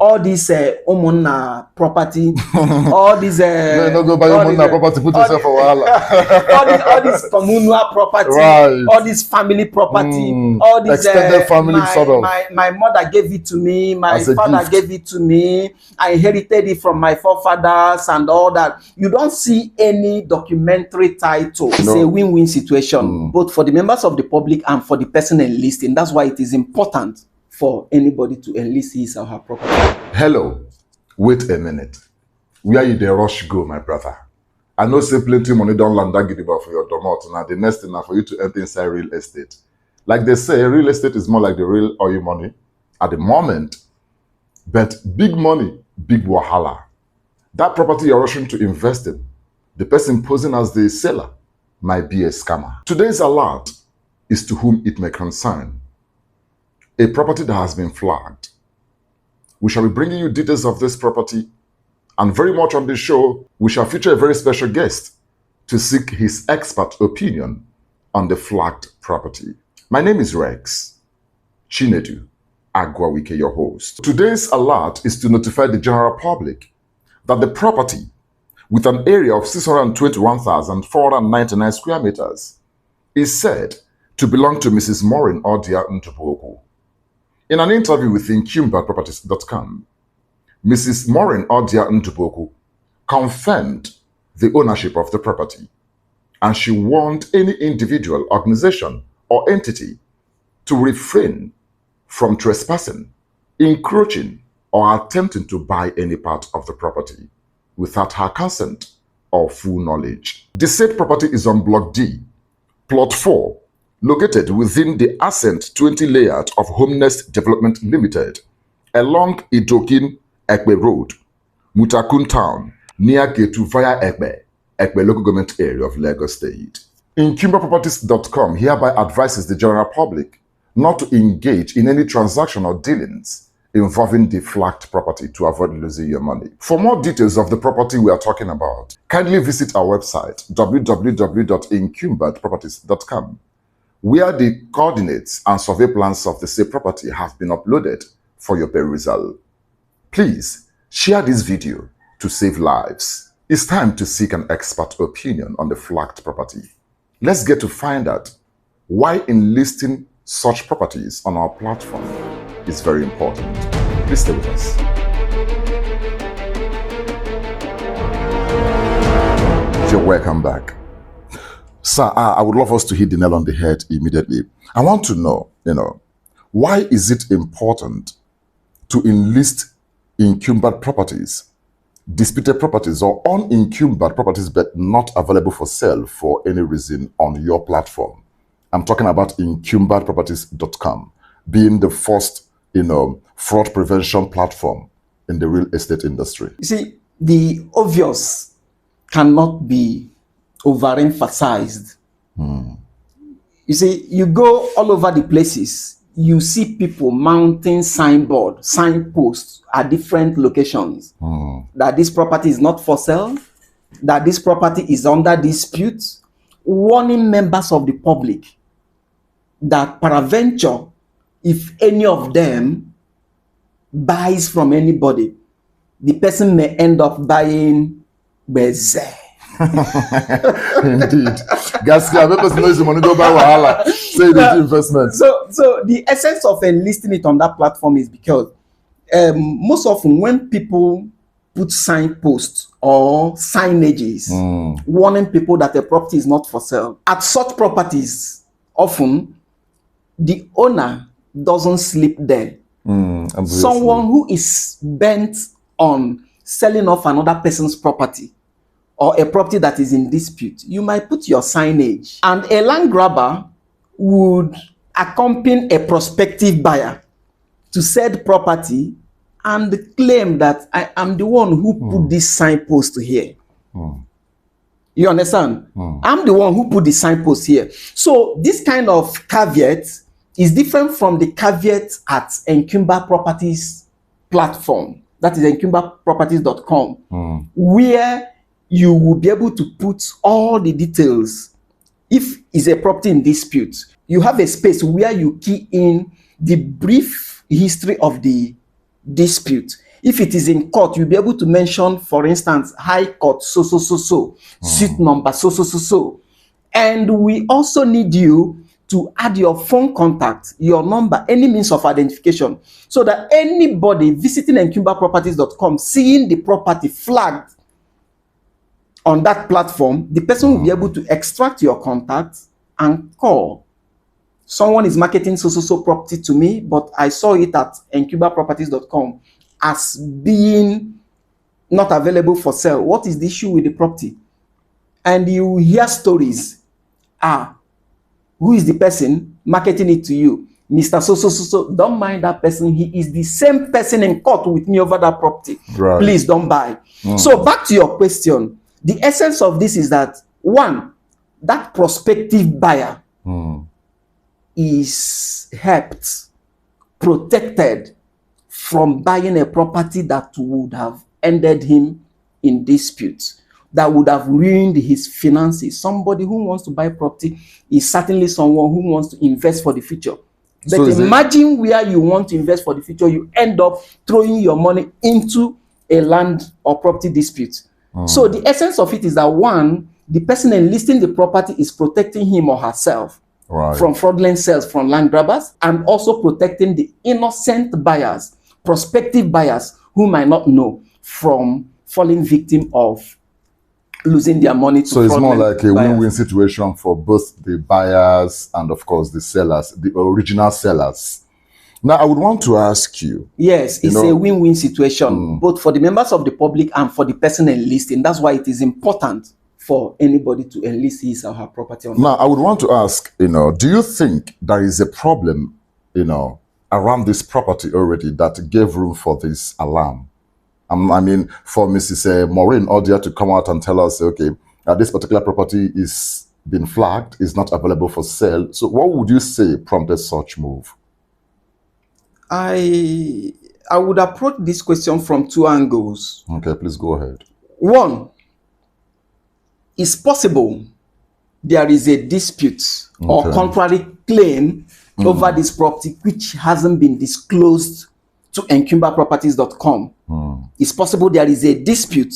all this Umunna property, all these no go buy Umunna property, put yourself for wahala. all this communal property, right. all this family property, all this extended family sort of. My mother gave it to me, my father gift. gave it to me, I inherited it from my forefathers and all that. You don't see any documentary title. It's a win-win situation, both for the members of the public and for the person enlisting. That's why it is important for anybody to enlist his or her property. Hello, wait a minute. Where you the rush go, my brother? I know say plenty money don't land that gidiba for your domot. Now the next thing now for you to enter inside real estate. Like they say, real estate is more like the real oil money at the moment. But big money, big wahala. That property you're rushing to invest in, the person posing as the seller might be a scammer. Today's alert is to whom it may concern. A property that has been flagged. We shall be bringing you details of this property, and very much on this show, we shall feature a very special guest to seek his expert opinion on the flagged property. My name is Rex Chinedu Agwawike, your host. Today's alert is to notify the general public that the property, with an area of 621,499 square meters, is said to belong to Mrs. Maureen Odia Ndubuokwu. In an interview with Encumbered Properties.com, Mrs. Maureen Odia Ndubuokwu confirmed the ownership of the property, and she warned any individual, organization, or entity to refrain from trespassing, encroaching, or attempting to buy any part of the property without her consent or full knowledge. The said property is on Block D, Plot 4, located within the Ascent 20 layout of Homenest Development Limited, along Itokin, Ekpe Road, Mutakun Town, near Ketu via Ekpe local government area of Lagos State. Encumberedproperties.com hereby advises the general public not to engage in any transaction or dealings involving the flagged property to avoid losing your money. For more details of the property we are talking about, kindly visit our website www.encumberedproperties.com, where the coordinates and survey plans of the said property have been uploaded for your perusal. Please share this video to save lives. It's time to seek an expert opinion on the flagged property. Let's get to find out why enlisting such properties on our platform is very important. Please stay with us. You're welcome back. Sir, I would love us to hit the nail on the head immediately. I want to know, why is it important to enlist encumbered properties, disputed properties, or unencumbered properties but not available for sale for any reason on your platform? I'm talking about encumberedproperties.com being the first, fraud prevention platform in the real estate industry. You see, the obvious cannot be overemphasized. You see, you go all over the places, you see people mounting signposts at different locations that this property is not for sale, that this property is under dispute, warning members of the public that peradventure, if any of them buys from anybody, the person may end up buying Beze. Indeed. Gaskia, members know the money go buy wahala. Say the investment. So the essence of enlisting it on that platform is because most often when people put signposts or signages warning people that a property is not for sale, at such properties, often the owner doesn't sleep there. Someone who is bent on selling off another person's property or a property that is in dispute, you might put your signage, and a land grabber would accompany a prospective buyer to said property and claim that I am the one who put this signpost here. You understand? I'm the one who put the signpost here. So this kind of caveat is different from the caveat at Encumbered Properties platform, that is encumberedproperties.com, where you will be able to put all the details. If it's a property in dispute, you have a space where you key in the brief history of the dispute, If it is in court, you'll be able to mention, for instance, High Court, so, suit number, so. And we also need you to add your phone contact, your number, any means of identification, so that anybody visiting encumberedproperties.com, seeing the property flagged on that platform, the person will be able to extract your contact and call. Someone is marketing so property to me, but I saw it at encumberedproperties.com as being not available for sale. What is the issue with the property? And you hear stories. Who is the person marketing it to you? Mr. So. Don't mind that person. He is the same person in court with me over that property. Right. Please don't buy. So back to your question. The essence of this is that, one, that prospective buyer is helped, protected from buying a property that would have ended him in dispute, that would have ruined his finances. Somebody who wants to buy property is certainly someone who wants to invest for the future. But so imagine where you want to invest for the future, you end up throwing your money into a land or property dispute. So the essence of it is that, one, the person enlisting the property is protecting him or herself from fraudulent sales from land grabbers, and also protecting the innocent buyers, prospective buyers who might not know, from falling victim of losing their money to So it's more like a win-win situation for both the buyers and, of course, the sellers, the original sellers. Now, I would want to ask you. Yes, it's a win-win situation, both for the members of the public and for the person enlisting. That's why it is important for anybody to enlist his or her property. Now, I would want to ask, do you think there is a problem, around this property already that gave room for this alarm? I mean, for Mrs. Maureen Odia to come out and tell us, okay, this particular property is been flagged, is not available for sale. So what would you say prompted such move? I would approach this question from two angles. Okay, please go ahead. One, it's possible there is a dispute or contrary claim over this property which hasn't been disclosed to encumberedproperties.com. It's possible there is a dispute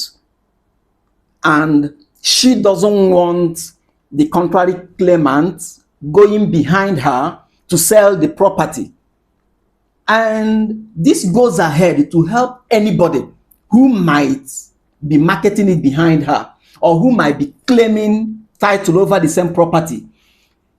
and she doesn't want the contrary claimant going behind her to sell the property. And this goes ahead to help anybody who might be marketing it behind her or who might be claiming title over the same property.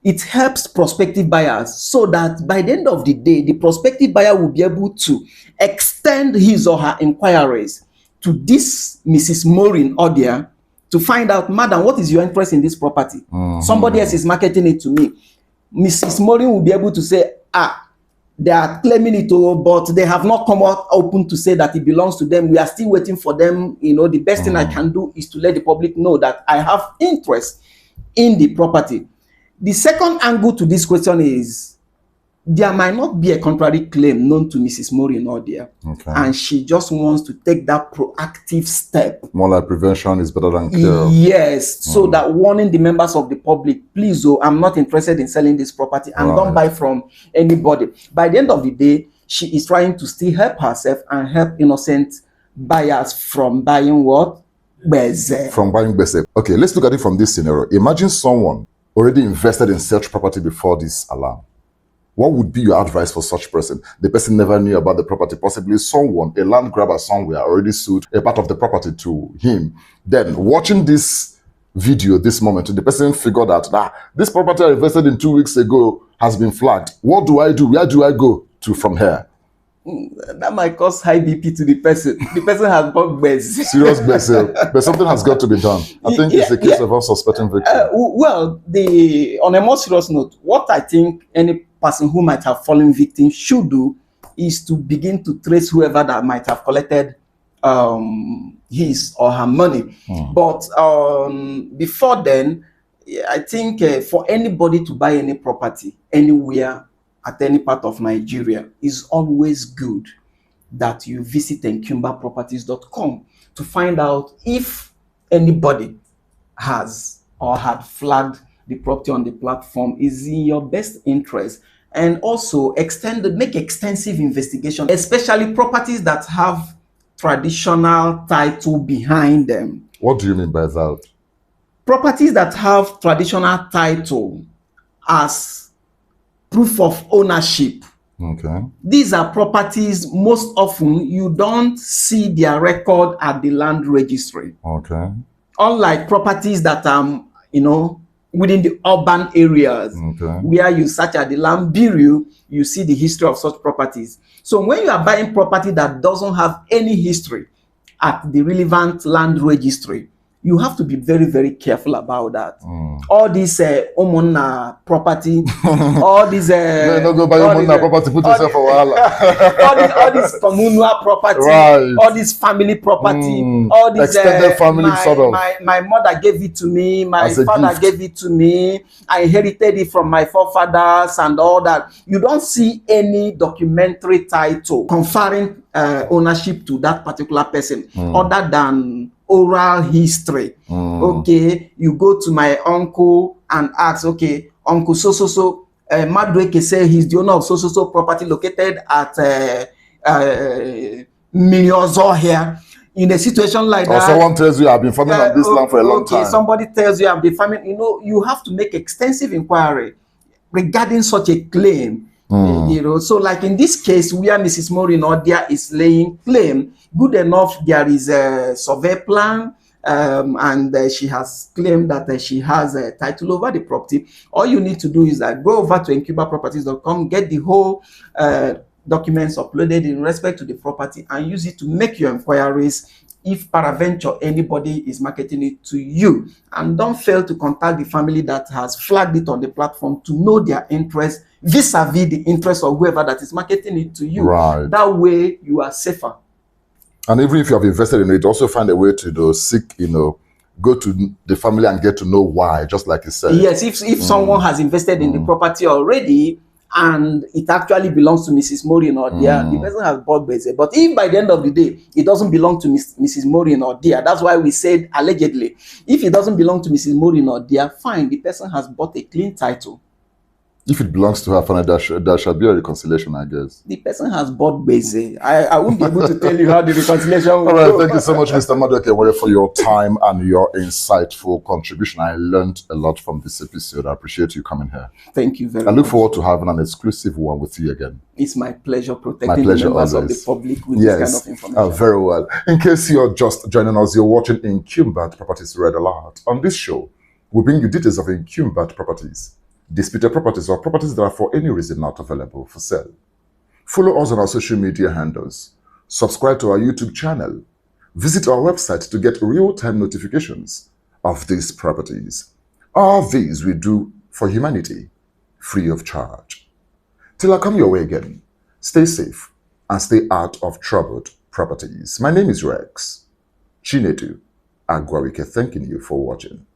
It helps prospective buyers so that by the end of the day, the prospective buyer will be able to extend his or her inquiries to this Mrs. Maureen Odia to find out, madam, what is your interest in this property? Somebody else is marketing it to me. Mrs. Maureen will be able to say, they are claiming it, but they have not come out open to say that it belongs to them. We are still waiting for them. The best thing I can do is to let the public know that I have interest in the property. The second angle to this question is there might not be a contrary claim known to Mrs. Maureen Odia, and she just wants to take that proactive step. More like prevention is better than cure. Yes, so that warning the members of the public, please, I'm not interested in selling this property and don't buy from anybody. By the end of the day, she is trying to still help herself and help innocent buyers from buying what? Beze. From buying beze. Okay, let's look at it from this scenario. Imagine someone already invested in such property before this alarm. What would be your advice for such person? The person never knew about the property. Possibly someone, a land grabber somewhere, already sold a part of the property to him. Then, watching this video, this moment, the person figured out that this property I invested in 2 weeks ago has been flagged. What do I do? Where do I go to from here? That might cause high BP to the person. The person has bought base. Serious base, but something has got to be done. I think it's a case of unsuspecting victim. Well, on a more serious note, what I think any person who might have fallen victim should do is to begin to trace whoever that might have collected his or her money. But before then, I think for anybody to buy any property anywhere at any part of Nigeria, is always good that you visit encumberedproperties.com to find out if anybody has or had flagged the property on the platform is in your best interest. And also make extensive investigation, especially properties that have traditional title behind them. What do you mean by that? Properties that have traditional title as proof of ownership. Okay. These are properties most often you don't see their record at the land registry. Okay. Unlike properties that are, within the urban areas, okay, where you search at the land bureau, you see the history of such properties. So when you are buying property that doesn't have any history at the relevant land registry, you have to be very, very careful about that. All these Omona property, all these no, go buy Omona property, put yourself for all these communal property, right, all this family property, all these extended family sort of. My mother gave it to me, my father gave it to me, I inherited it from my forefathers and all that. You don't see any documentary title conferring ownership to that particular person other than oral history. Okay, you go to my uncle and ask, okay, uncle so Madueke say he's the owner of so property located at Minyozo here. In a situation like that, someone tells you I've been farming on this land for a long time. Somebody tells you I've been farming. You have to make extensive inquiry regarding such a claim. So like in this case where Mrs. Maureen Odia is laying claim, good enough there is a survey plan, and she has claimed that she has a title over the property. All you need to do is go over to encumberedproperties.com, get the whole documents uploaded in respect to the property, and use it to make your inquiries if peradventure anybody is marketing it to you. And don't fail to contact the family that has flagged it on the platform to know their interest vis-a-vis the interest of whoever that is marketing it to you. Right. That way you are safer. And even if you have invested in it, also find a way to seek, go to the family and get to know why, just like you said. Yes, if someone has invested in the property already and it actually belongs to Mrs. Maureen Odia, the person has bought base. But if by the end of the day, it doesn't belong to Mrs. Maureen Odia, that's why we said allegedly. If it doesn't belong to Mrs. Maureen Odia, fine, the person has bought a clean title. If it belongs to her, there shall be a reconciliation, I guess. The person has bought base. I won't be able to tell you how the reconciliation will All right, go. thank you so much, Mr. Madueke, for your time and your insightful contribution. I learned a lot from this episode. I appreciate you coming here. Thank you very much. I look forward to having an exclusive one with you again. It's my pleasure protecting the members of the public with this kind of information. Very well. In case you're just joining us, you're watching Encumbered Properties Red Alert. On this show, we bring you details of encumbered properties, disputed properties, or properties that are for any reason not available for sale. Follow us on our social media handles. Subscribe to our YouTube channel. Visit our website to get real-time notifications of these properties. All these we do for humanity, free of charge. Till I come your way again, stay safe and stay out of troubled properties. My name is Rex Chinedu Agwawike, thanking you for watching.